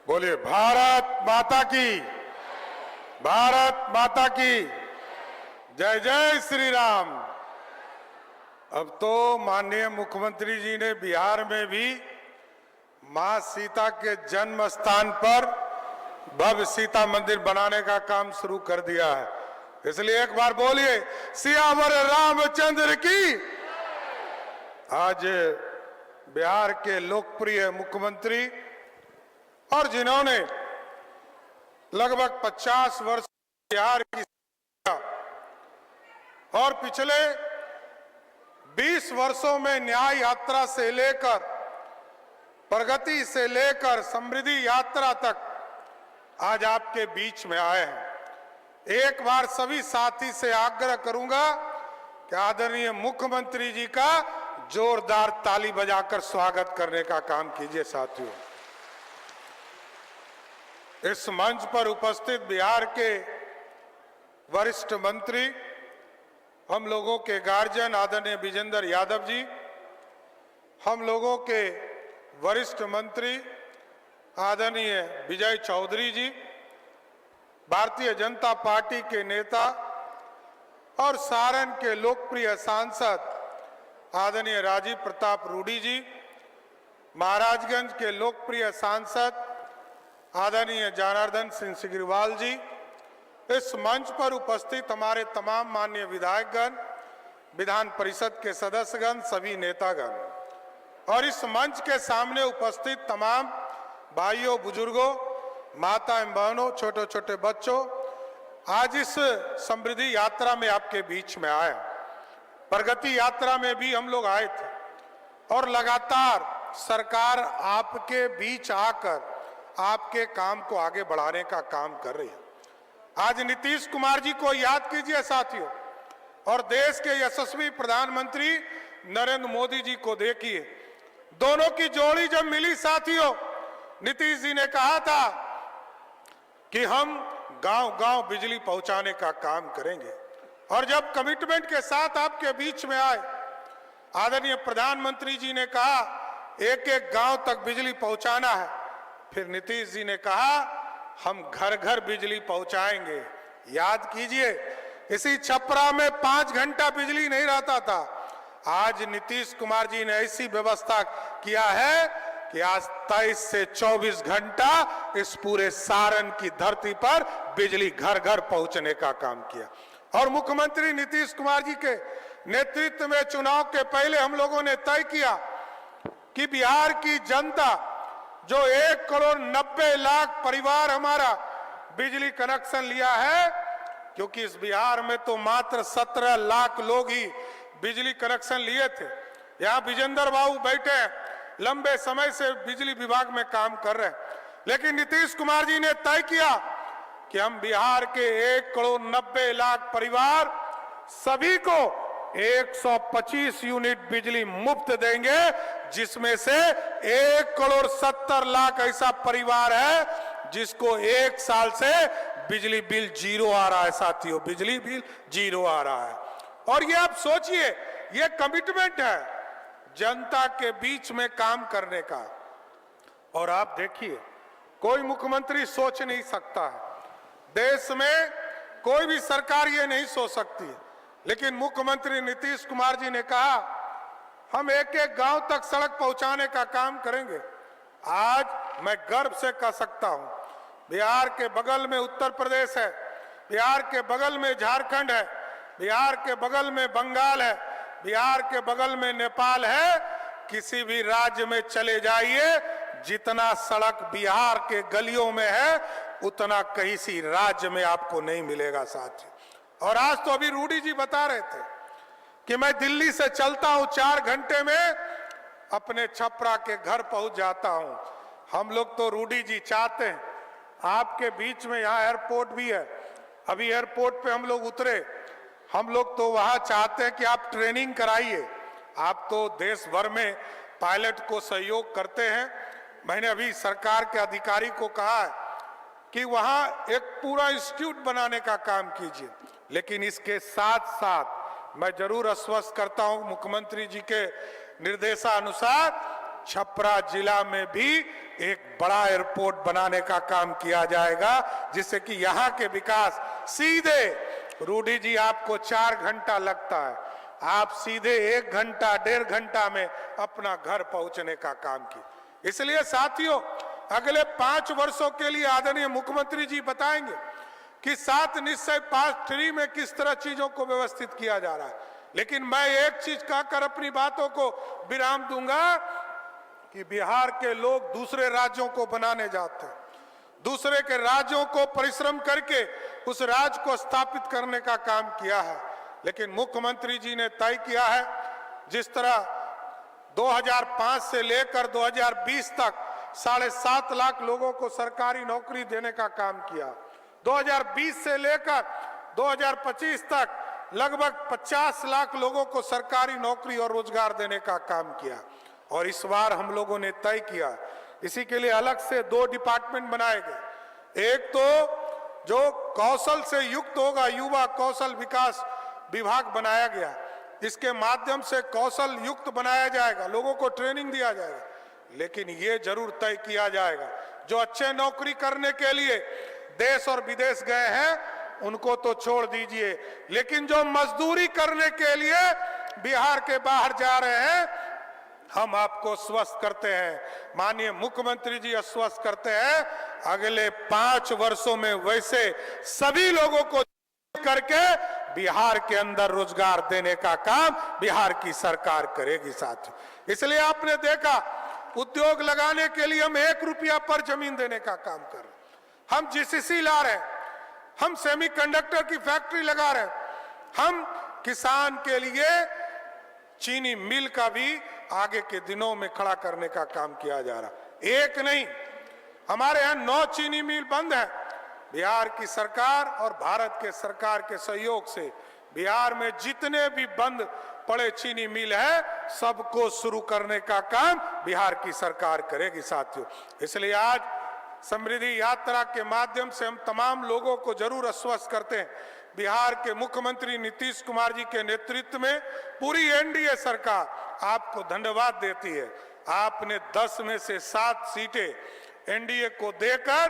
बोलिए भारत माता की, भारत माता की जय जय श्री राम। अब तो माननीय मुख्यमंत्री जी ने बिहार में भी मां सीता के जन्म स्थान पर भव्य सीता मंदिर बनाने का काम शुरू कर दिया है। इसलिए एक बार बोलिए सियावर रामचंद्र की। आज बिहार के लोकप्रिय मुख्यमंत्री और जिन्होंने लगभग 50 वर्ष बिहार की और पिछले 20 वर्षों में न्याय यात्रा से लेकर प्रगति से लेकर समृद्धि यात्रा तक आज आपके बीच में आए हैं। एक बार सभी साथी से आग्रह करूंगा कि आदरणीय मुख्यमंत्री जी का जोरदार ताली बजाकर स्वागत करने का काम कीजिए। साथियों, इस मंच पर उपस्थित बिहार के वरिष्ठ मंत्री, हम लोगों के गार्जियन आदरणीय विजेंद्र यादव जी, हम लोगों के वरिष्ठ मंत्री आदरणीय विजय चौधरी जी, भारतीय जनता पार्टी के नेता और सारण के लोकप्रिय सांसद आदरणीय राजीव प्रताप रूडी जी, महाराजगंज के लोकप्रिय सांसद आदरणीय जनार्दन सिंह सिग्रीवाल जी, इस मंच पर उपस्थित हमारे तमाम माननीय विधायकगण, विधान परिषद के सदस्यगण, सभी नेतागण और इस मंच के सामने उपस्थित तमाम भाइयों, बुजुर्गों, माता एवं बहनों, छोटे छोटे बच्चों, आज इस समृद्धि यात्रा में आपके बीच में आए। प्रगति यात्रा में भी हम लोग आए थे और लगातार सरकार आपके बीच आकर आपके काम को आगे बढ़ाने का काम कर रही है। आज नीतीश कुमार जी को याद कीजिए साथियों, और देश के यशस्वी प्रधानमंत्री नरेंद्र मोदी जी को देखिए। दोनों की जोड़ी जब मिली साथियों, नीतीश जी ने कहा था कि हम गांव-गांव बिजली पहुंचाने का काम करेंगे, और जब कमिटमेंट के साथ आपके बीच में आए, आदरणीय प्रधानमंत्री जी ने कहा एक एक गांव तक बिजली पहुंचाना है। फिर नीतीश जी ने कहा हम घर घर बिजली पहुंचाएंगे। याद कीजिए, इसी छपरा में 5 घंटा बिजली नहीं रहता था। आज नीतीश कुमार जी ने ऐसी व्यवस्था किया है कि आज 23 से 24 घंटा इस पूरे सारण की धरती पर बिजली घर घर पहुंचने का काम किया। और मुख्यमंत्री नीतीश कुमार जी के नेतृत्व में चुनाव के पहले हम लोगों ने तय किया कि बिहार की जनता जो 1,90,00,000 परिवार हमारा बिजली कनेक्शन लिया है, क्योंकि इस बिहार में तो मात्र 17 लाख लोग ही बिजली कनेक्शन लिए थे। यहाँ विजेंद्र बाबू बैठे हैं, लंबे समय से बिजली विभाग में काम कर रहे हैं, लेकिन नीतीश कुमार जी ने तय किया कि हम बिहार के 1,90,00,000 परिवार सभी को 125 यूनिट बिजली मुफ्त देंगे, जिसमें से 1,70,00,000 ऐसा परिवार है जिसको 1 साल से बिजली बिल 0 आ रहा है। साथियों, बिजली बिल 0 आ रहा है। और ये आप सोचिए, ये कमिटमेंट है जनता के बीच में काम करने का। और आप देखिए, कोई मुख्यमंत्री सोच नहीं सकता है, देश में कोई भी सरकार ये नहीं सोच सकती है, लेकिन मुख्यमंत्री नीतीश कुमार जी ने कहा हम एक एक गांव तक सड़क पहुंचाने का काम करेंगे। आज मैं गर्व से कह सकता हूं, बिहार के बगल में उत्तर प्रदेश है, बिहार के बगल में झारखंड है, बिहार के बगल में बंगाल है, बिहार के बगल में नेपाल है। किसी भी राज्य में चले जाइए, जितना सड़क बिहार के गलियों में है उतना कहीं सी राज्य में आपको नहीं मिलेगा साथियों। और आज तो अभी रूडी जी बता रहे थे कि मैं दिल्ली से चलता हूं, 4 घंटे में अपने छपरा के घर पहुंच जाता हूं। हम लोग तो रूडी जी चाहते हैं, आपके बीच में यहाँ एयरपोर्ट भी है, अभी एयरपोर्ट पे हम लोग उतरे, हम लोग तो वहां चाहते हैं कि आप ट्रेनिंग कराइए। आप तो देश भर में पायलट को सहयोग करते हैं। मैंने अभी सरकार के अधिकारी को कहा है कि वहां एक पूरा इंस्टीट्यूट बनाने का काम कीजिए, लेकिन इसके साथ साथ मैं जरूर आश्वस्त करता हूं मुख्यमंत्री जी के निर्देशानुसार छपरा जिला में भी एक बड़ा एयरपोर्ट बनाने का काम किया जाएगा, जिससे कि यहाँ के विकास सीधे, रूडी जी आपको 4 घंटा लगता है, आप सीधे 1 घंटा 1.5 घंटा में अपना घर पहुंचने का काम किया। इसलिए साथियों, अगले 5 वर्षों के लिए आदरणीय मुख्यमंत्री जी बताएंगे कि 7 निश्चय पार्ट 3 में किस तरह चीजों को व्यवस्थित किया जा रहा है। लेकिन मैं एक चीज कहकर अपनी बातों को विराम दूंगा कि बिहार के लोग दूसरे राज्यों को बनाने जाते हैं, दूसरे के राज्यों को परिश्रम करके उस राज्य को स्थापित करने का काम किया है। लेकिन मुख्यमंत्री जी ने तय किया है, जिस तरह 2005 से लेकर 2020 तक 7.5 लाख लोगों को सरकारी नौकरी देने का काम किया, 2020 से लेकर 2025 तक लगभग 50 लाख लोगों को सरकारी नौकरी और रोजगार देने का काम किया। और इस बार हम लोगों ने तय किया, इसी के लिए अलग से 2 डिपार्टमेंट बनाए गए। एक तो जो कौशल से युक्त होगा, युवा कौशल विकास विभाग बनाया गया, इसके माध्यम से कौशल युक्त बनाया जाएगा, लोगों को ट्रेनिंग दिया जाएगा। लेकिन ये जरूर तय किया जाएगा, जो अच्छे नौकरी करने के लिए देश और विदेश गए हैं उनको तो छोड़ दीजिए, लेकिन जो मजदूरी करने के लिए बिहार के बाहर जा रहे हैं, हम आपको स्वस्थ करते हैं, माननीय मुख्यमंत्री जी आश्वस्त करते हैं, अगले 5 वर्षों में वैसे सभी लोगों को करके बिहार के अंदर रोजगार देने का काम बिहार की सरकार करेगी साथियों। इसलिए आपने देखा, उद्योग लगाने के लिए हम 1 रुपया पर जमीन देने का काम कर रहे हैं, हम जीसीसी ला रहे हैं, हम सेमीकंडक्टर की फैक्ट्री लगा रहे हैं, हम किसान के लिए चीनी मिल का भी आगे के दिनों में खड़ा करने का काम किया जा रहा। एक नहीं, हमारे यहाँ 9 चीनी मिल बंद है। बिहार की सरकार और भारत के सरकार के सहयोग से बिहार में जितने भी बंद पड़े चीनी मिल है, सबको शुरू करने का काम बिहार की सरकार करेगी साथियों। इसलिए आज समृद्धि यात्रा के माध्यम से हम तमाम लोगों को जरूर आश्वस्त करते हैं, बिहार के मुख्यमंत्री नीतीश कुमार जी के नेतृत्व में पूरी एनडीए सरकार आपको धन्यवाद देती है। आपने 10 में से 7 सीटें एनडीए को देकर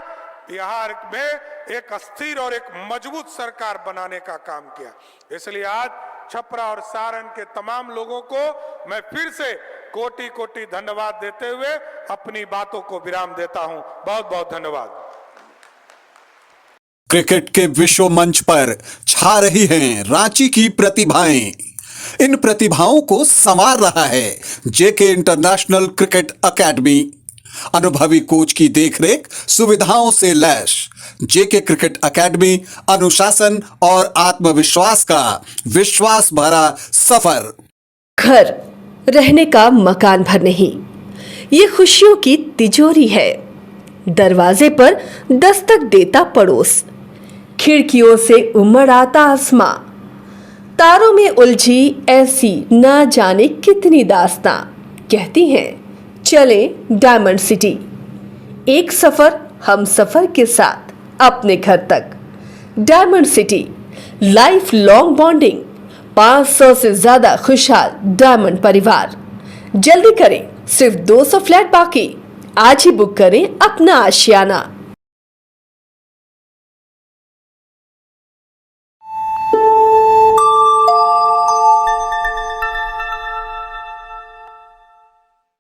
बिहार में एक अस्थिर और एक मजबूत सरकार बनाने का काम किया। इसलिए आज छपरा और सारण के तमाम लोगों को मैं फिर से कोटि कोटि धन्यवाद देते हुए अपनी बातों को विराम देता हूं। बहुत बहुत धन्यवाद। क्रिकेट के विश्व मंच पर छा रही हैं रांची की प्रतिभाएं। इन प्रतिभाओं को संवार रहा है जेके इंटरनेशनल क्रिकेट एकेडमी। अनुभवी कोच की देखरेख, सुविधाओं से लैस जेके क्रिकेट एकेडमी अनुशासन और आत्मविश्वास का विश्वास भरा सफर। घर रहने का मकान भर नहीं, ये खुशियों की तिजोरी है। दरवाजे पर दस्तक देता पड़ोस, खिड़कियों से उमड़ आता आसमां, तारों में उलझी ऐसी न जाने कितनी दास्तां। कहती हैं चले डायमंड सिटी, एक सफर हम सफर के साथ अपने घर तक। Diamond city, life long bonding, 500 से ज्यादा खुशहाल डायमंड परिवार। जल्दी करें, सिर्फ 200 फ्लैट बाकी। आज ही बुक करें अपना आशियाना।